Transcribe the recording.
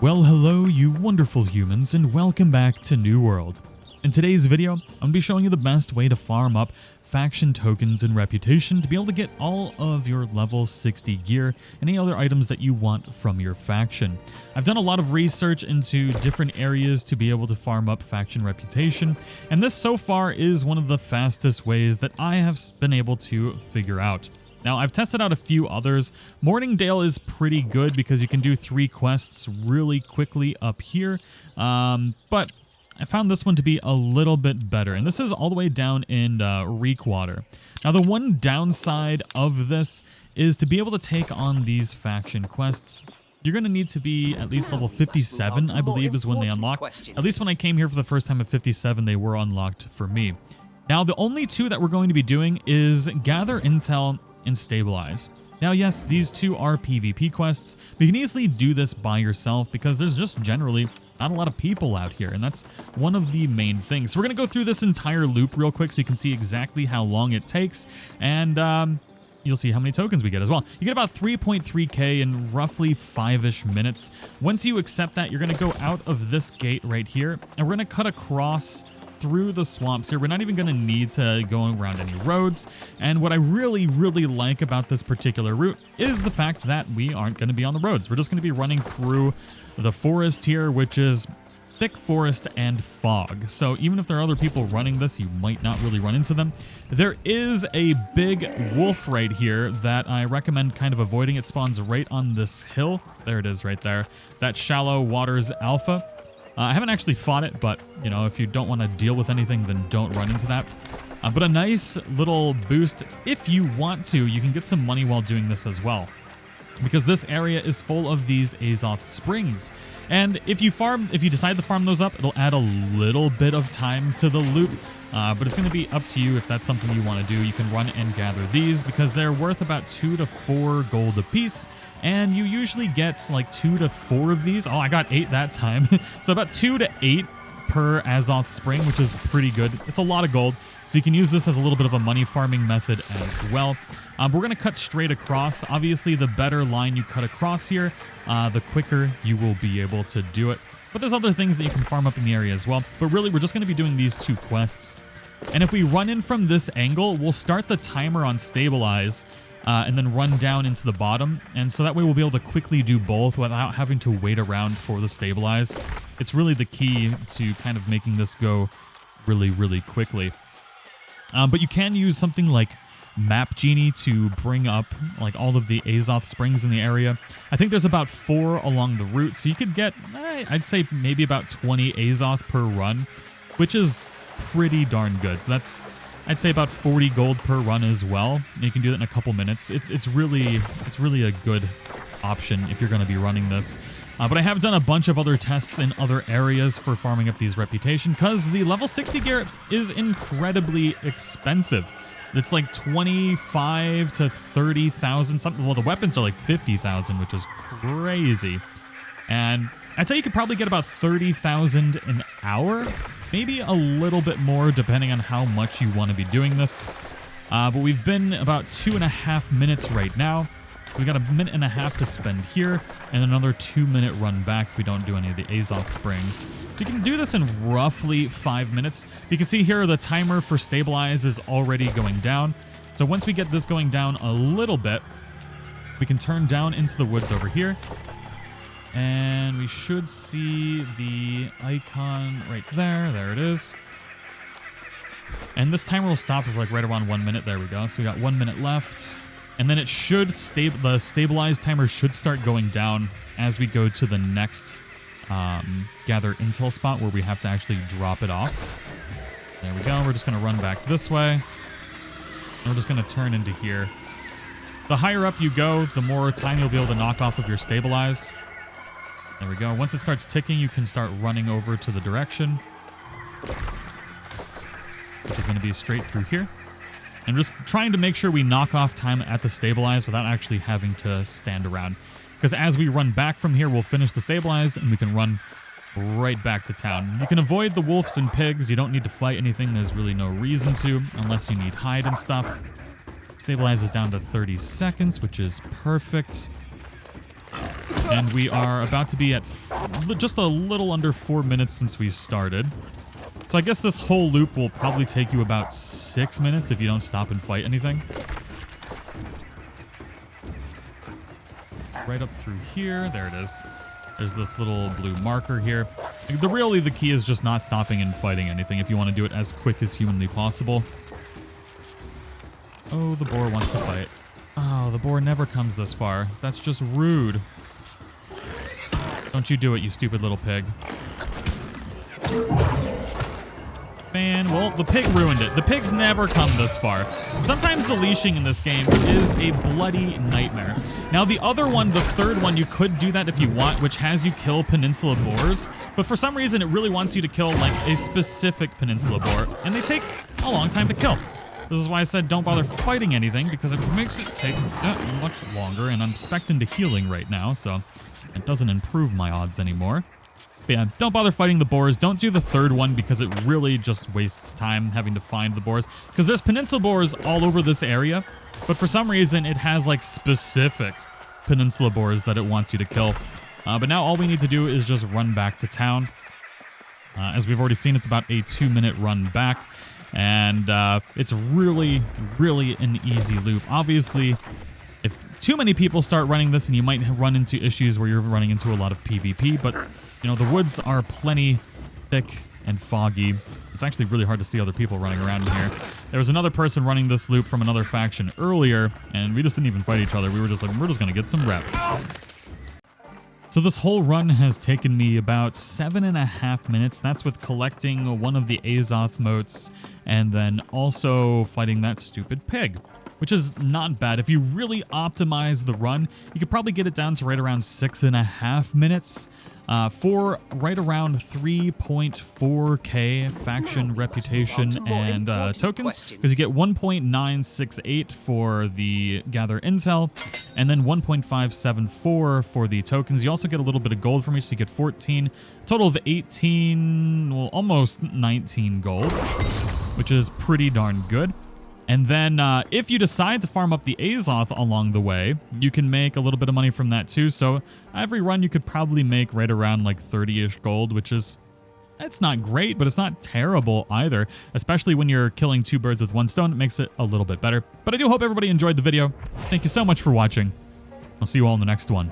Well, hello you wonderful humans, and welcome back to New World. In today's video, I'm going to be showing you the best way to farm up faction tokens and reputation to be able to get all of your level 60 gear and any other items that you want from your faction. I've done a lot of research into different areas to be able to farm up faction reputation, and this so far is one of the fastest ways that I have been able to figure out. Now, I've tested out a few others. Morningdale is pretty good because you can do 3 quests really quickly up here, but I found this one to be a little bit better, and this is all the way down in Reekwater. Now, the one downside of this is to be able to take on these faction quests, you're going to need to be at least level 57, I believe, is when they unlock. At least when I came here for the first time at 57, they were unlocked for me. Now, the only 2 that we're going to be doing is Gather Intel and Stabilize. Now, yes, these 2 are PvP quests, but you can easily do this by yourself because there's just generally not a lot of people out here, and that's one of the main things. So we're going to go through this entire loop real quick so you can see exactly how long it takes, and you'll see how many tokens we get as well. You get about 3.3k in roughly 5-ish minutes. Once you accept that, you're going to go out of this gate right here, and we're going to cut across through the swamps here. We're not even going to need to go around any roads, and what I really like about this particular route is the fact that we aren't going to be on the roads. We're just going to be running through the forest here, which is thick forest and fog. So even if there are other people running this, you might not really run into them. There is a big wolf right here that I recommend kind of avoiding. It spawns right on this hill. There it is right there. That Shallow Waters Alpha. I haven't actually fought it, but, you know, if you don't want to deal with anything, then don't run into that. But a nice little boost, if you want to, you can get some money while doing this as well, because this area is full of these Azoth Springs. And if you decide to farm those up, it'll add a little bit of time to the loop, but it's going to be up to you if that's something you want to do. You can run and gather these because they're worth about 2 to 4 gold a piece, and you usually get like 2 to 4 of these. Oh, I got 8 that time. So about 2 to 8 per Azoth Spring, which is pretty good. It's a lot of gold, so you can use this as a little bit of a money farming method as well. But we're going to cut straight across. Obviously, the better line you cut across here, the quicker you will be able to do it. But there's other things that you can farm up in the area as well. But really, we're just going to be doing these 2 quests. And if we run in from this angle, we'll start the timer on Stabilize, and then run down into the bottom, and so that way we'll be able to quickly do both without having to wait around for the Stabilize. It's really the key to kind of making this go really quickly. But you can use something like Map Genie to bring up like all of the Azoth Springs in the area. I think there's about 4 along the route, so you could get, I'd say maybe about 20 Azoth per run, which is pretty darn good. So that's, I'd say, about 40 gold per run as well. You can do that in a couple minutes. It's really a good option if you're going to be running this. But I have done a bunch of other tests in other areas for farming up these reputation, because the level 60 gear is incredibly expensive. It's like 25 to 30,000 something. Well, the weapons are like 50,000, which is crazy. And I'd say you could probably get about 30,000 an hour, maybe a little bit more depending on how much you want to be doing this. But we've been about 2.5 minutes right now. We got a minute and a half to spend here, and another 2-minute run back if we don't do any of the Azoth Springs. So you can do this in roughly 5 minutes. You can see here the timer for Stabilize is already going down. So once we get this going down a little bit, we can turn down into the woods over here. And we should see the icon right there. There it is. And this timer will stop for like right around 1 minute. There we go. So we got 1 minute left. And then it should the Stabilize timer should start going down as we go to the next Gather Intel spot where we have to actually drop it off. There we go. We're just going to run back this way. And we're just going to turn into here. The higher up you go, the more time you'll be able to knock off of your Stabilize. There we go. Once it starts ticking, you can start running over to the direction, which is going to be straight through here. And just trying to make sure we knock off time at the Stabilize without actually having to stand around. Because as we run back from here, we'll finish the Stabilize and we can run right back to town. You can avoid the wolves and pigs. You don't need to fight anything. There's really no reason to, unless you need hide and stuff. Stabilize is down to 30 seconds, which is perfect. And we are about to be at just a little under 4 minutes since we started. So I guess this whole loop will probably take you about 6 minutes if you don't stop and fight anything. Right up through here. There it is. There's this little blue marker here. Really, the key is just not stopping and fighting anything if you want to do it as quick as humanly possible. Oh, the boar wants to fight. Oh, the boar never comes this far. That's just rude. Don't you do it, you stupid little pig. Man, well, the pig ruined it. The pigs never come this far. Sometimes the leashing in this game is a bloody nightmare. Now, the other one, the third one, you could do that if you want, which has you kill peninsula boars. But for some reason, it really wants you to kill, like, a specific peninsula boar. And they take a long time to kill. This is why I said don't bother fighting anything, because it makes it take that much longer. And I'm specced into healing right now, so it doesn't improve my odds anymore. But yeah, don't bother fighting the boars. Don't do the third one because it really just wastes time having to find the boars. Because there's peninsula boars all over this area, but for some reason it has like specific peninsula boars that it wants you to kill. But now all we need to do is just run back to town. As we've already seen, it's about a 2-minute run back. And it's really, really an easy loop. Obviously, if too many people start running this, and you might run into issues where you're running into a lot of PvP, but you know, the woods are plenty thick and foggy. It's actually really hard to see other people running around in here. There was another person running this loop from another faction earlier, and we just didn't even fight each other. We were just like, we're just gonna get some rep. So this whole run has taken me about 7.5 minutes. That's with collecting one of the Azoth motes and then also fighting that stupid pig, which is not bad. If you really optimize the run, you could probably get it down to right around 6.5 minutes for right around 3.4k faction reputation and tokens, because you get 1.968 for the gather intel and then 1.574 for the tokens. You also get a little bit of gold from me, so you get 14, total of 18, well, almost 19 gold, which is pretty darn good. And then if you decide to farm up the Azoth along the way, you can make a little bit of money from that too. So every run you could probably make right around like 30-ish gold, which is, it's not great, but it's not terrible either. Especially when you're killing 2 birds with 1 stone, it makes it a little bit better. But I do hope everybody enjoyed the video. Thank you so much for watching. I'll see you all in the next one.